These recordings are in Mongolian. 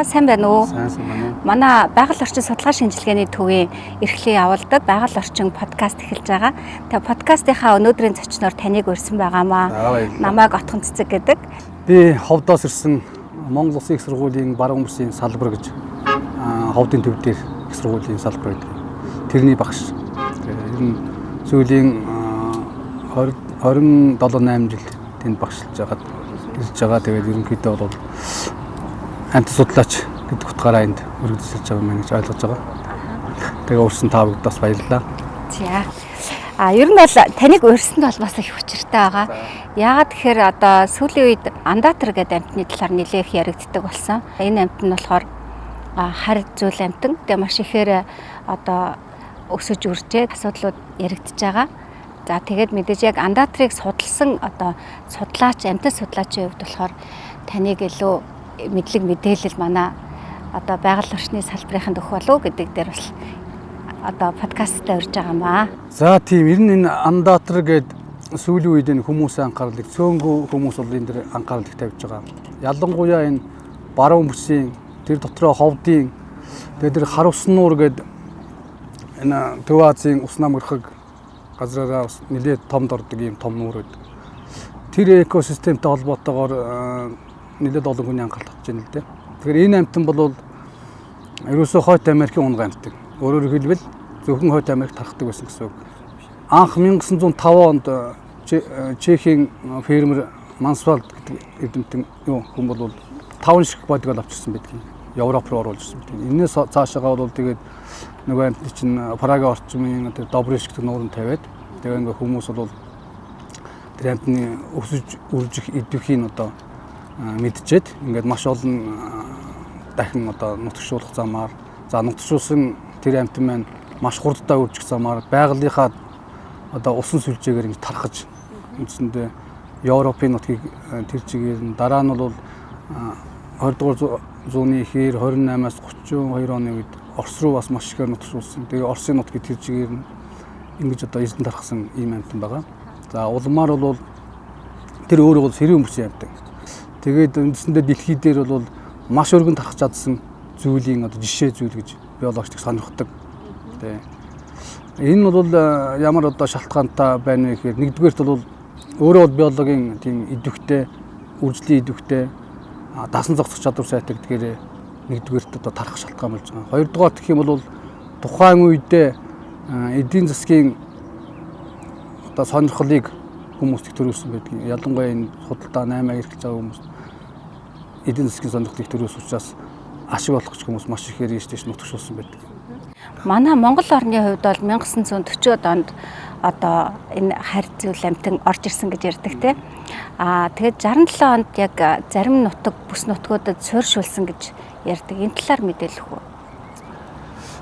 За сайн байна уу? Сайн байна уу? Манай байгаль орчин судалгаа шинжилгээний төвийн эрхлэн явуулдад байгаль орчин подкаст эхэлж байгаа. Тэгээ подкастынхаа өнөөдрийн зочноор таныг урьсан байгаамаа. Намайг Отхон Цэцэг гэдэг. Би Ховдоос ирсэн Монгол Улсын их сургуулийн баруун өмсгийн салбар гэж Ховдын төв дээр их сургуулийн салбар гэдэг. Тэрний багш. Тэгээ ер нь сүүлийн 27-8 жил тэнд багшилж байгаад ирж байгаа. Тэгээд ерөнхийдөө бол амт судлаач гэдэг утгаараа энд өргөжлөж байгаа юм гэж ойлгож байгаа. Тэгээ урьсан та бүгд бас баярлалаа. За. Ер нь бол таныг урьсанд бол бас их учиртай байгаа. Яагаад тэгэхээр одоо сүүлийн үед андатар гэдэг амтны талаар нэлээх яригддаг болсон. Энэ амт нь болохоор харь зүйл амтан. Тэгээ маш ихээр одоо өсөж үржээд асуудлууд яригдж байгаа. За тэгээд мэдээж яг андатарыг судалсан одоо судлаач, амтны судлаачийн хувьд болохоор таныг илүү мэдлэг мэдээлэл манай одоо байгаль орчны салбарын дөх болов гэдэг дээр бас одоо подкасттай урьж байгаамаа. За тийм ер нь энэ андатар гээд сүүлийн үед энэ хүмүүсийн анхаарлыг цөөнгөө хүмүүс бол энэ дэр анхаарлыг тавьж байгаа. Ялангуяа энэ баруун бүсийн тэр дотроо Ховдын тэр хар усан нуур гээд энэ Төв Азийн ус намгэрхэг газраараа нэлээд томд ордог ийм том нуур байдаг. Тэр экосистемтэй холбоотойгоор нэлээд олон хүний анхаарал татж байна л дээ. Тэгэхээр энэ амтан бол ерөөсөө Хойд Америкийн унга амтан. Өөрөөр хэлбэл зөвхөн Хойд Америкт тархдаг байсан гэсэн үг. Анх 1905 онд Чехийн фермер Мансвальд гэдэг эрдэмтэн хүн бол 5 шиг бодгол авчирсан байдаг. Европ руу оруулж ирсэн байдаг. Энээс цаашаагаа бол тэгээд нөгөө амтны чинь Прагийн орчмын тэр Добришк гэдэг нуурын тавиад тэгээд ингээ хүмүүс бол тэр амтны өсөж үржих идэвхийг одоо мэдчихэд ингээд маш олон дахин одоо нутагшуулах замаар за нутагшуулсан тэр амтан маань маш хурдтай үржих замаар байгалийнхаа одоо усан сүлжээгээр ингэж тархаж үндсэндээ Европын нутгийг тэр чигээр нь дараа нь бол 20 дугаар зууны ихэр 28-аас 32 оны үед Орос руу бас маш ихээр нутагшуулсан. Тэгээ Оросын нутгийг тэр чигээр нь ингэж одоо эзэн тархсан ийм амтан байгаа. За улмаар бол тэр өөрөө бол сэрүүн бүсийн амтан. Тэгээд үндсэндээ дэлхий дээр бол маш өргөн тархаж чадсан зүйлийн одоо жишээ зүйл гэж биологчдыг сонирхдаг. Тэ. Энэ бол ямар одоо шалтгаантай байна вэ гэхээр нэгдүгээрт бол өөрөө бол биологийн тийм идэвхтэй, үржлийн идэвхтэй дасан зогсох чадвар сайтай гэдгээр нэгдүгээрт одоо тархах шалтгаан болж байгаа. Хоёрдугаар гэх юм бол тухайн үедээ эдийн засгийн одоо сонирхлыг хүмүүст их төрүүлсэн байдаг. Ялангуяа энэ худалдаа 8 эрхэлж байгаа хүмүүс эдийн засгийн сонирхлыг төрүүлсэн учраас ашиг олох гэж хүмүүс маш ихээр ийш нутагшуулсан байдаг. Манай Монгол орны хувьд бол 1940-од онд одоо энэ харь зүйл амтан орж ирсэн гэж ярьдаг те. Тэгээд 67 онд яг зарим нутаг бүс нутгуудад суурьшуулсан гэж ярьдаг. Энэ талаар мэдээлэх үү?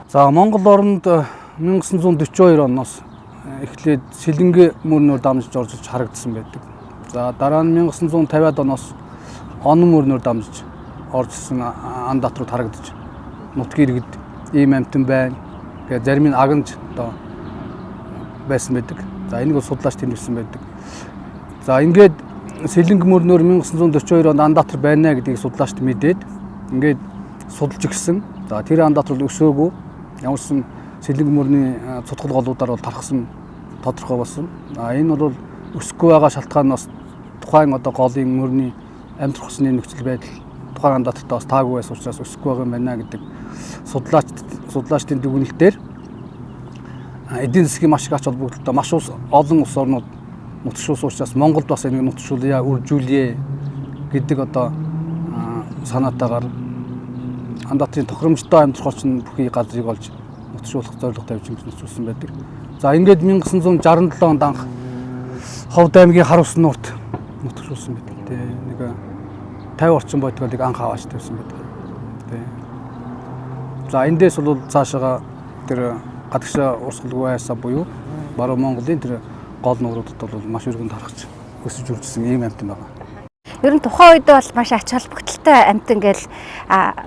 За Монгол оронд 1942 оноос эхлээд Сэлэнгэ мөрнөөр дамжиж орж иж харагдсан байдаг. За дараа нь 1950-ад оноос Онон мөрнөөр дамжиж орж ирсэн андат руу харагдаж нутгийн иргэд ийм амтан байна. Тэгээд зарим нь агнж одоо байсан байдаг. За энийг бол судлаач тэмдэглэсэн байдаг. За ингээд Сэлэнгэ мөрнөөр 1942 онд андатар байна гэдгийг судлаачд мэдээд ингээд судалж ирсэн. За тэр андатар бол өсөөгүй. Ямарсан Сэлэнгэ мөрний цутгал голуудаар бол тархсан тодорхой болсон. Энэ бол өсөхгүй байгаа шалтгаан нь бас тухайн одоо голын мөрний амьдрах усны нөхцөл байдал тухайн андатартай бас таагүй байсан учраас өсөхгүй байгаа юм байна гэдэг судлаачдын дүгнэлтээр эдийн засгийн маш их ач холбогдолтой маш олон улс орнууд нутагшуулсан учраас Монголд бас энийг нутагшуулъя, үржүүлье гэдэг одоо санаатаагаар андатын тохиромжтой амьдрах орчин бүхий газрыг олж нутагшуулах зорилго тавьж нутагшуулсан байдаг. За ингээд 1967 онд анх Ховд аймгийн хар усан нуурт нутагшуулсан байдаг. Тэгээ нэг 50 орчим бодгоолыг анх аваач тавьсан байдаг. Тэгээ. За эндээс бол цаашаага тэр гадагшаа урсгалгүй хайсаа буюу баруун Монголын тэр гол нууруудад бол маш өргөн тархаж өсөж үржсэн ийм амтан байгаа. Ер нь тухайн үед бол маш ач холбогдолтой амтан гэж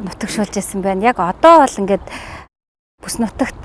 нутагшуулж ирсэн байна. Яг одоо бол ингээд бүс нутагт